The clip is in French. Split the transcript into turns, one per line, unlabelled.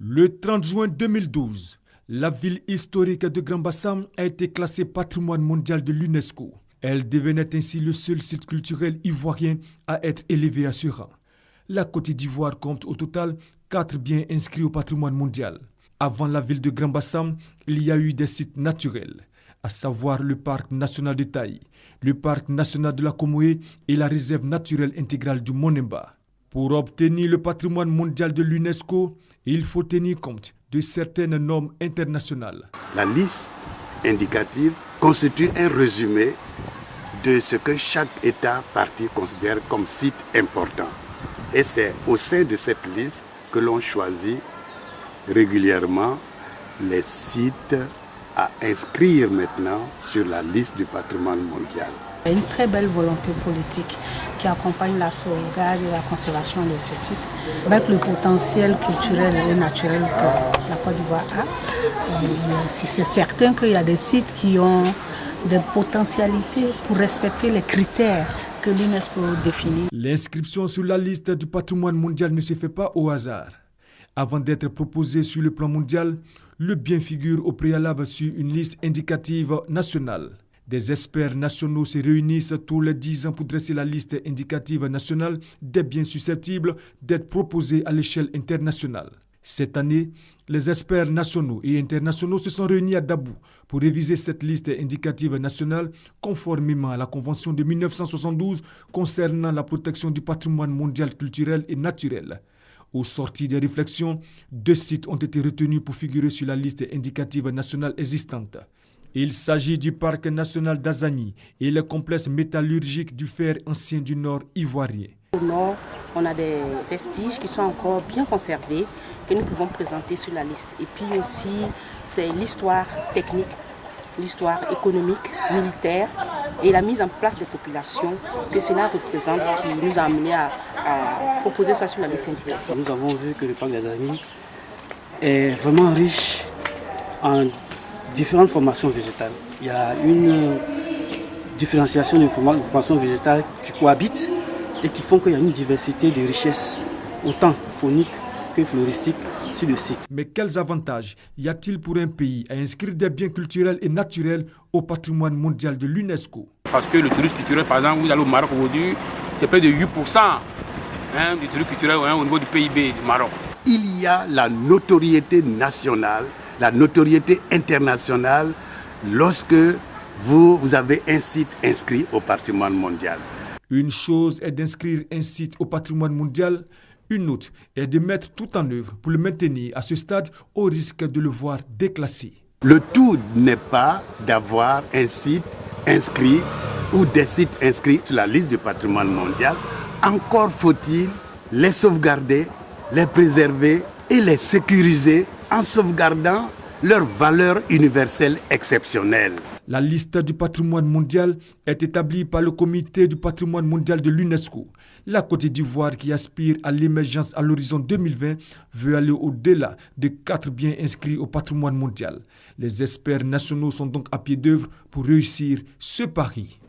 Le 30 juin 2012, la ville historique de Grand Bassam a été classée patrimoine mondial de l'UNESCO. Elle devenait ainsi le seul site culturel ivoirien à être élevé à ce rang. La Côte d'Ivoire compte au total 4 biens inscrits au patrimoine mondial. Avant la ville de Grand Bassam, il y a eu des sites naturels, à savoir le parc national de Taï, le parc national de la Comoé et la réserve naturelle intégrale du Monemba. Pour obtenir le patrimoine mondial de l'UNESCO, il faut tenir compte de certaines normes internationales.
La liste indicative constitue un résumé de ce que chaque État partie considère comme site important. Et c'est au sein de cette liste que l'on choisit régulièrement les sites à inscrire maintenant sur la liste du patrimoine mondial.
Il y a une très belle volonté politique qui accompagne la sauvegarde et la conservation de ces sites. Avec le potentiel culturel et naturel que la Côte d'Ivoire a, c'est certain qu'il y a des sites qui ont des potentialités pour respecter les critères que l'UNESCO définit.
L'inscription sur la liste du patrimoine mondial ne se fait pas au hasard. Avant d'être proposé sur le plan mondial, le bien figure au préalable sur une liste indicative nationale. Des experts nationaux se réunissent tous les 10 ans pour dresser la liste indicative nationale des biens susceptibles d'être proposés à l'échelle internationale. Cette année, les experts nationaux et internationaux se sont réunis à Dabou pour réviser cette liste indicative nationale conformément à la Convention de 1972 concernant la protection du patrimoine mondial culturel et naturel. Au sortir des réflexions, 2 sites ont été retenus pour figurer sur la liste indicative nationale existante. Il s'agit du parc national d'Azani et le complexe métallurgique du fer ancien du nord ivoirien.
Au nord, on a des vestiges qui sont encore bien conservés que nous pouvons présenter sur la liste. Et puis aussi, c'est l'histoire technique, l'histoire économique, militaire et la mise en place des populations que cela représente qui nous a amené à proposer ça sur la liste indicative.
Nous avons vu que le parc d'Azani est vraiment riche en différentes formations végétales. Il y a une différenciation des formations végétales qui cohabitent et qui font qu'il y a une diversité de richesses, autant fauniques que floristiques, sur le site.
Mais quels avantages y a-t-il pour un pays à inscrire des biens culturels et naturels au patrimoine mondial de l'UNESCO?
Parce que le tourisme culturel, par exemple, vous allez au Maroc aujourd'hui, c'est près de 8% du tourisme culturel au niveau du PIB du Maroc.
Il y a la notoriété nationale, la notoriété internationale lorsque vous avez un site inscrit au patrimoine mondial.
Une chose est d'inscrire un site au patrimoine mondial, une autre est de mettre tout en œuvre pour le maintenir à ce stade au risque de le voir déclassé.
Le tout n'est pas d'avoir un site inscrit ou des sites inscrits sur la liste du patrimoine mondial. Encore faut-il les sauvegarder, les préserver et les sécuriser en sauvegardant leur valeur universelle exceptionnelle.
La liste du patrimoine mondial est établie par le Comité du patrimoine mondial de l'UNESCO. La Côte d'Ivoire, qui aspire à l'émergence à l'horizon 2020, veut aller au-delà de 4 biens inscrits au patrimoine mondial. Les experts nationaux sont donc à pied d'œuvre pour réussir ce pari.